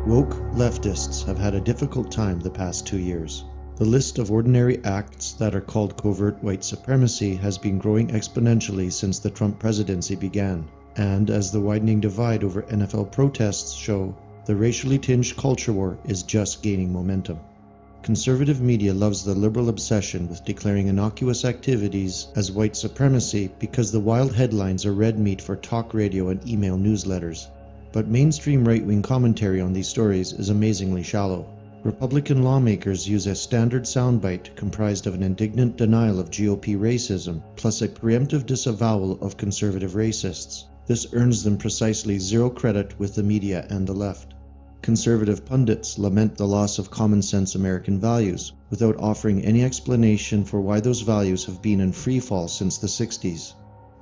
Woke leftists have had a difficult time the past 2 years. The list of ordinary acts that are called covert white supremacy has been growing exponentially since the Trump presidency began, and as the widening divide over NFL protests show, the racially tinged culture war is just gaining momentum. Conservative media loves the liberal obsession with declaring innocuous activities as white supremacy because the wild headlines are red meat for talk radio and email newsletters. But mainstream right-wing commentary on these stories is amazingly shallow. Republican lawmakers use a standard soundbite comprised of an indignant denial of GOP racism, plus a preemptive disavowal of conservative racists. This earns them precisely zero credit with the media and the left. Conservative pundits lament the loss of common-sense American values, without offering any explanation for why those values have been in free fall since the 60s.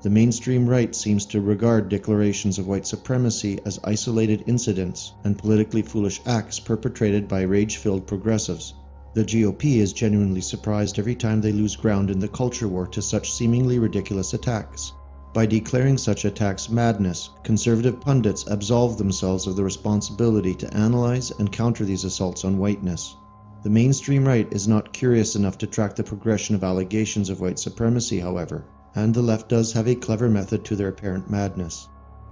The mainstream right seems to regard declarations of white supremacy as isolated incidents and politically foolish acts perpetrated by rage-filled progressives. The GOP is genuinely surprised every time they lose ground in the culture war to such seemingly ridiculous attacks. By declaring such attacks madness, conservative pundits absolve themselves of the responsibility to analyze and counter these assaults on whiteness. The mainstream right is not curious enough to track the progression of allegations of white supremacy, however, and the left does have a clever method to their apparent madness.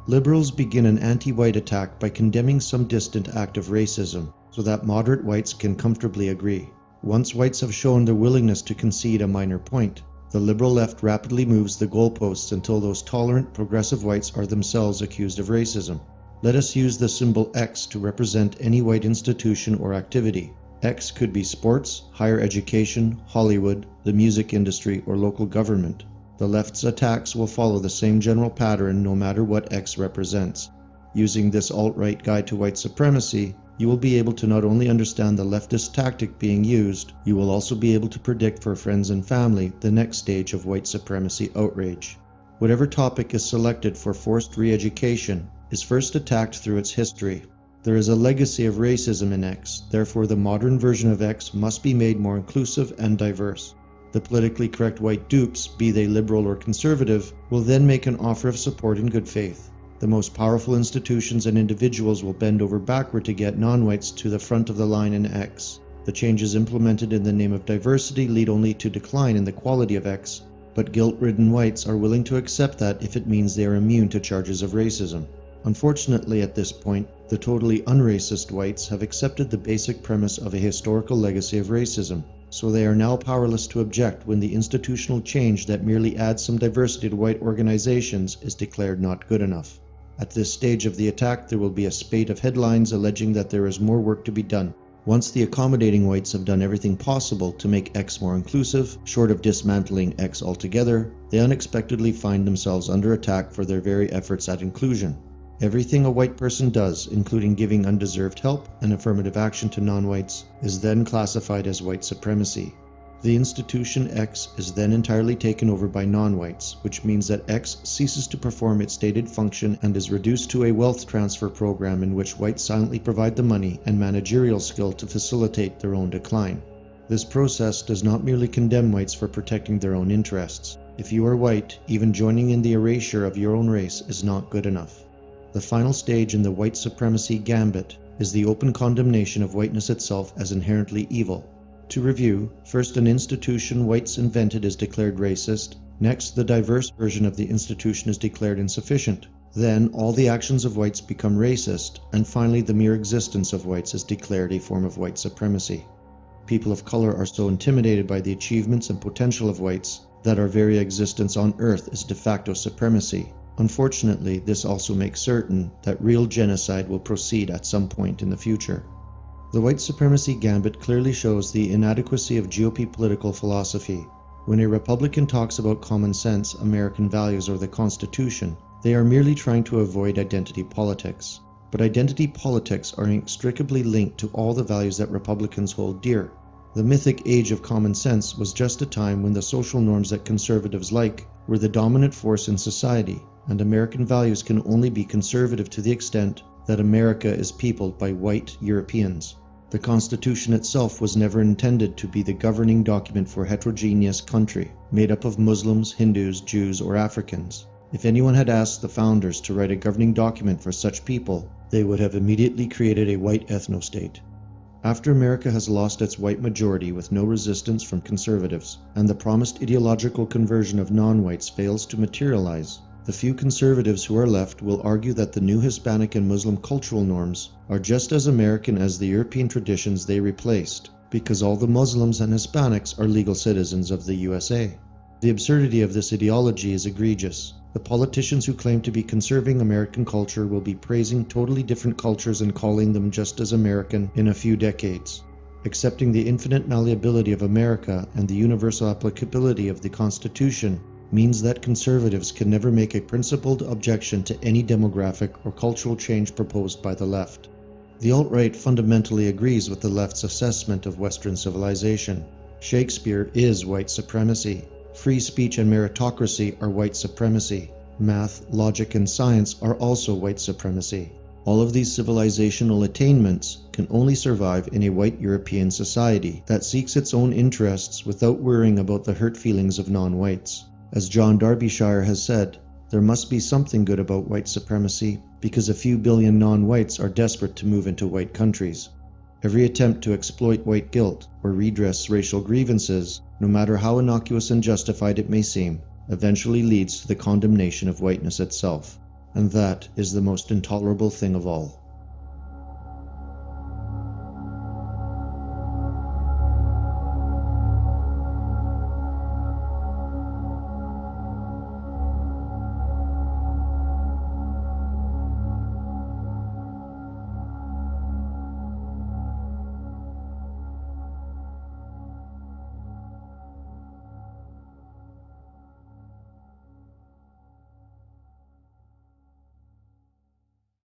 Liberals begin an anti-white attack by condemning some distant act of racism, so that moderate whites can comfortably agree. Once whites have shown their willingness to concede a minor point, the liberal left rapidly moves the goalposts until those tolerant, progressive whites are themselves accused of racism. Let us use the symbol X to represent any white institution or activity. X could be sports, higher education, Hollywood, the music industry, or local government. The left's attacks will follow the same general pattern no matter what X represents. Using this alt-right guide to white supremacy, you will be able to not only understand the leftist tactic being used, you will also be able to predict for friends and family the next stage of white supremacy outrage. Whatever topic is selected for forced re-education is first attacked through its history. There is a legacy of racism in X, therefore the modern version of X must be made more inclusive and diverse. The politically correct white dupes, be they liberal or conservative, will then make an offer of support in good faith. The most powerful institutions and individuals will bend over backward to get non-whites to the front of the line in X. The changes implemented in the name of diversity lead only to decline in the quality of X, but guilt-ridden whites are willing to accept that if it means they are immune to charges of racism. Unfortunately, at this point, the totally unracist whites have accepted the basic premise of a historical legacy of racism, so they are now powerless to object when the institutional change that merely adds some diversity to white organizations is declared not good enough. At this stage of the attack, there will be a spate of headlines alleging that there is more work to be done. Once the accommodating whites have done everything possible to make X more inclusive, short of dismantling X altogether, they unexpectedly find themselves under attack for their very efforts at inclusion. Everything a white person does, including giving undeserved help and affirmative action to non-whites, is then classified as white supremacy. The institution X is then entirely taken over by non-whites, which means that X ceases to perform its stated function and is reduced to a wealth transfer program in which whites silently provide the money and managerial skill to facilitate their own decline. This process does not merely condemn whites for protecting their own interests. If you are white, even joining in the erasure of your own race is not good enough. The final stage in the white supremacy gambit is the open condemnation of whiteness itself as inherently evil. To review, first an institution whites invented is declared racist, next the diverse version of the institution is declared insufficient, then all the actions of whites become racist, and finally the mere existence of whites is declared a form of white supremacy. People of color are so intimidated by the achievements and potential of whites that our very existence on Earth is de facto supremacy. Unfortunately, this also makes certain that real genocide will proceed at some point in the future. The white supremacy gambit clearly shows the inadequacy of GOP political philosophy. When a Republican talks about common sense, American values, or the Constitution, they are merely trying to avoid identity politics. But identity politics are inextricably linked to all the values that Republicans hold dear. The mythic age of common sense was just a time when the social norms that conservatives like were the dominant force in society, and American values can only be conservative to the extent that America is peopled by white Europeans. The Constitution itself was never intended to be the governing document for a heterogeneous country, made up of Muslims, Hindus, Jews, or Africans. If anyone had asked the founders to write a governing document for such people, they would have immediately created a white ethno-state. After America has lost its white majority with no resistance from conservatives, and the promised ideological conversion of non-whites fails to materialize, the few conservatives who are left will argue that the new Hispanic and Muslim cultural norms are just as American as the European traditions they replaced, because all the Muslims and Hispanics are legal citizens of the USA. The absurdity of this ideology is egregious. The politicians who claim to be conserving American culture will be praising totally different cultures and calling them just as American in a few decades. Accepting the infinite malleability of America and the universal applicability of the Constitution means that conservatives can never make a principled objection to any demographic or cultural change proposed by the left. The alt-right fundamentally agrees with the left's assessment of Western civilization. Shakespeare is white supremacy. Free speech and meritocracy are white supremacy. Math, logic, and science are also white supremacy. All of these civilizational attainments can only survive in a white European society that seeks its own interests without worrying about the hurt feelings of non-whites. As John Darbyshire has said, there must be something good about white supremacy because a few billion non-whites are desperate to move into white countries. Every attempt to exploit white guilt or redress racial grievances, no matter how innocuous and justified it may seem, eventually leads to the condemnation of whiteness itself. And that is the most intolerable thing of all.